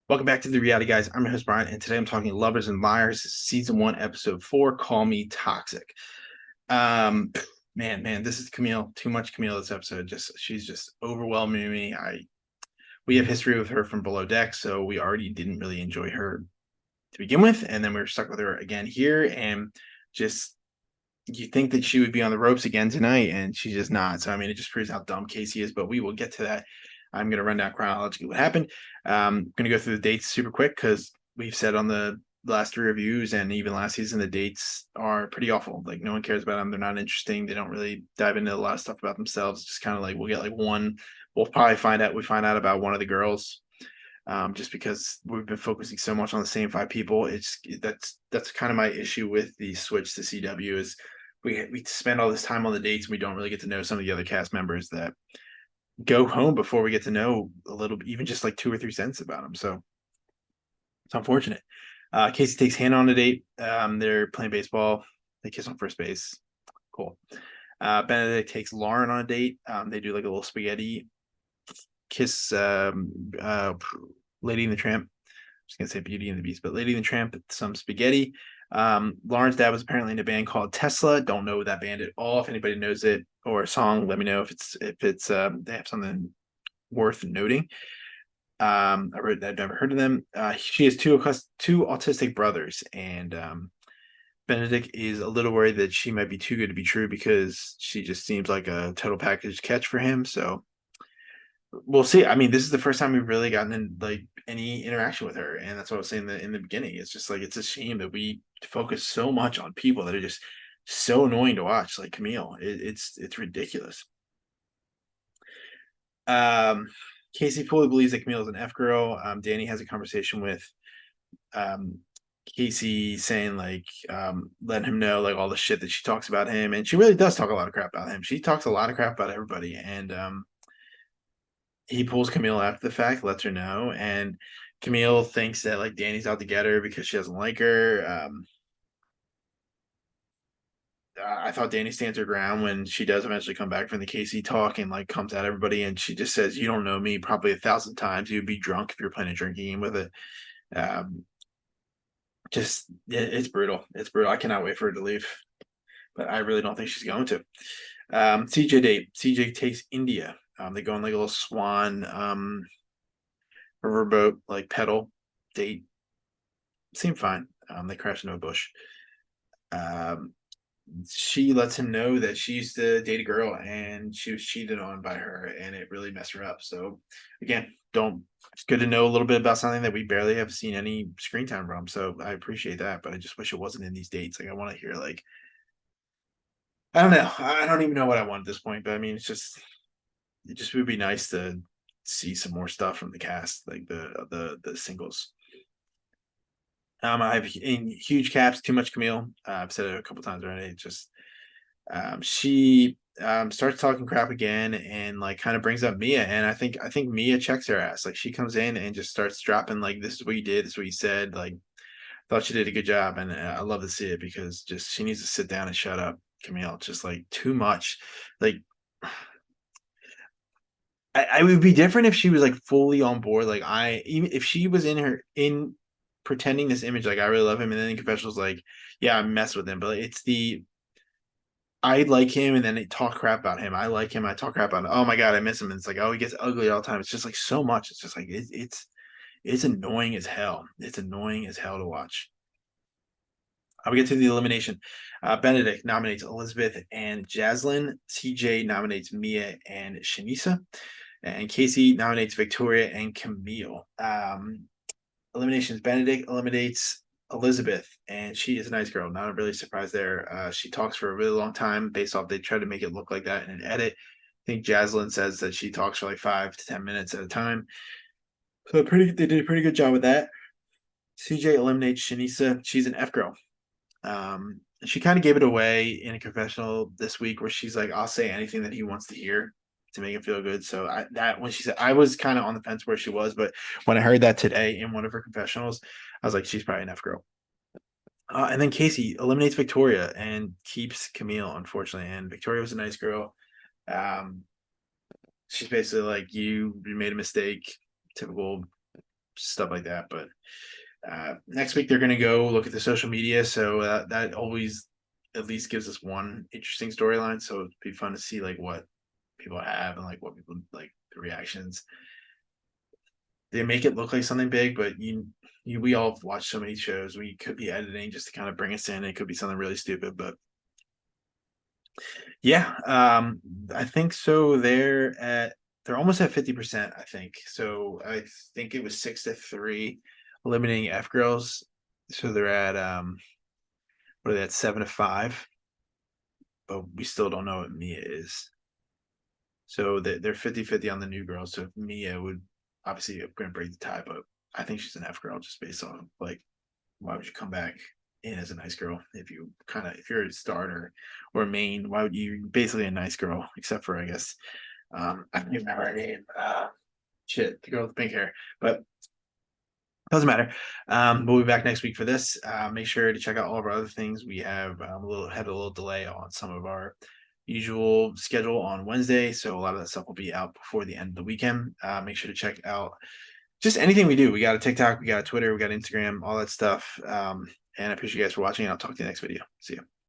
Welcome back to the Reality Guys. I'm your host Brian, and today I'm talking Lovers and Liars, season 1, episode 4. Call Me Toxic. Um, man, this is Camille. Too much Camille this episode. She's just overwhelming me. We have history with her from Below Deck, so we already didn't really enjoy her to begin with, and then we were stuck with her again here, and just you think that she would be on the ropes again tonight, and she's just not. So I mean, it just proves how dumb Casey is. But we will get to that. I'm going to run down chronologically what happened. Going to go through the dates super quick because we've said on the last 3 reviews and even last season the dates are pretty awful. Like no one cares about them. They're not interesting. They don't really dive into a lot of stuff about themselves. Just kind of like we'll get like one. We'll probably find out. We find out about one of the girls just because we've been focusing so much on the same 5 people. That's kind of my issue with the switch to CW is we spend all this time on the dates and we don't really get to know some of the other cast members that go home before we get to know a little bit, even just like 2 or 3 cents about them. So it's unfortunate. Casey takes Hannah on a date. They're playing baseball. They kiss on first base. Cool. Benedict takes Lauren on a date. They do like a little spaghetti kiss. Lady and the Tramp. I was gonna say Beauty and the Beast, but Lady and the Tramp, some spaghetti. Lauren's dad was apparently in a band called Tesla. Don't know that band at all. If anybody knows it or a song, let me know if it's they have something worth noting. I've never heard of them. She has two autistic brothers, and Benedict is a little worried that she might be too good to be true because she just seems like a total package catch for him. So we'll see. I mean, this is the first time we've really gotten in like any interaction with her, and that's what I was saying in the beginning. It's just like it's a shame that we focus so much on people that are just so annoying to watch, like Camille. It's ridiculous. Um, Casey fully believes that Camille is an F girl. Danny has a conversation with um, Casey saying like letting him know like all the shit that she talks about him, and she really does talk a lot of crap about him. She talks a lot of crap about everybody, and he pulls Camille after the fact, lets her know, and Camille thinks that like Danny's out to get her because she doesn't like her. I thought Danny stands her ground when she does eventually come back from the Casey talk and like comes at everybody, and she just says, "You don't know me probably 1,000 times. You'd be drunk if you're playing a drinking game with it." Um, it's brutal. It's brutal. I cannot wait for her to leave, but I really don't think she's going to. CJ date. CJ takes India. They go on like a little swan riverboat like pedal date. Seemed fine. They crash into a bush. Um, she lets him know that she used to date a girl and she was cheated on by her, and it really messed her up. So, again, don't. It's good to know a little bit about something that we barely have seen any screen time from. So I appreciate that, but I just wish it wasn't in these dates. Like I want to hear like I don't know. I don't even know what I want at this point, but I mean, it just would be nice to see some more stuff from the cast, like the singles. I have in huge caps, too much Camille. I've said it a couple times already. It's just she starts talking crap again and like kind of brings up Mia, and I think Mia checks her ass. Like she comes in and just starts dropping like, "This is what you did. This is what you said." Like thought she did a good job, and I love to see it because just she needs to sit down and shut up. Camille, just like too much. Like I would be different if she was like fully on board. Like I even if she was in pretending this image like I really love him, and then in confessionals like, yeah, I mess with him, but it's the I like him and then they talk crap about him. I like him, I talk crap about him. Oh my god, I miss him. And it's like, oh, he gets ugly all the time. It's just like so much. It's just like it's annoying as hell. It's annoying as hell to watch. We get to the elimination. Benedict nominates Elizabeth and Jaslyn. CJ nominates Mia and Shanisa. And Casey nominates Victoria and Camille. Eliminations. Benedict eliminates Elizabeth, and she is a nice girl. Not really surprised there. She talks for a really long time based off they try to make it look like that in an edit. I think Jaslyn says that she talks for like 5 to 10 minutes at a time. So they did a pretty good job with that. CJ eliminates Shanisa. She's an F girl. She kind of gave it away in a confessional this week where she's like, I'll say anything that he wants to hear to make him feel good. So when she said, I was kind of on the fence where she was, but when I heard that today in one of her confessionals, I was like, she's probably an F girl. And then Casey eliminates Victoria and keeps Camille, unfortunately. And Victoria was a nice girl. Um, she's basically like, you made a mistake, typical stuff like that. But next week they're going to go look at the social media, so that always at least gives us one interesting storyline. So it'd be fun to see like what people have and like what people like the reactions. They make it look like something big, but we all watch so many shows. We could be editing just to kind of bring us in. It could be something really stupid, but yeah, I think so. They're almost at 50%, I think. So I think it was 6-3, eliminating F girls. So they're at what are they at 7-5, but we still don't know what Mia is. So they're 50-50 on the new girls. So Mia would obviously going to break the tie, but I think she's an F girl just based on like why would you come back in as a nice girl if you're a starter or a main? Why would you basically a nice girl except for I guess I don't even remember her name. Shit, the girl with the pink hair, but doesn't matter. We'll be back next week for this. Make sure to check out all of our other things. We have had a little delay on some of our usual schedule on Wednesday, so a lot of that stuff will be out before the end of the weekend. Make sure to check out just anything we do. We got a TikTok, we got a Twitter, we got Instagram, all that stuff. And I appreciate you guys for watching. And I'll talk to you next video. See you.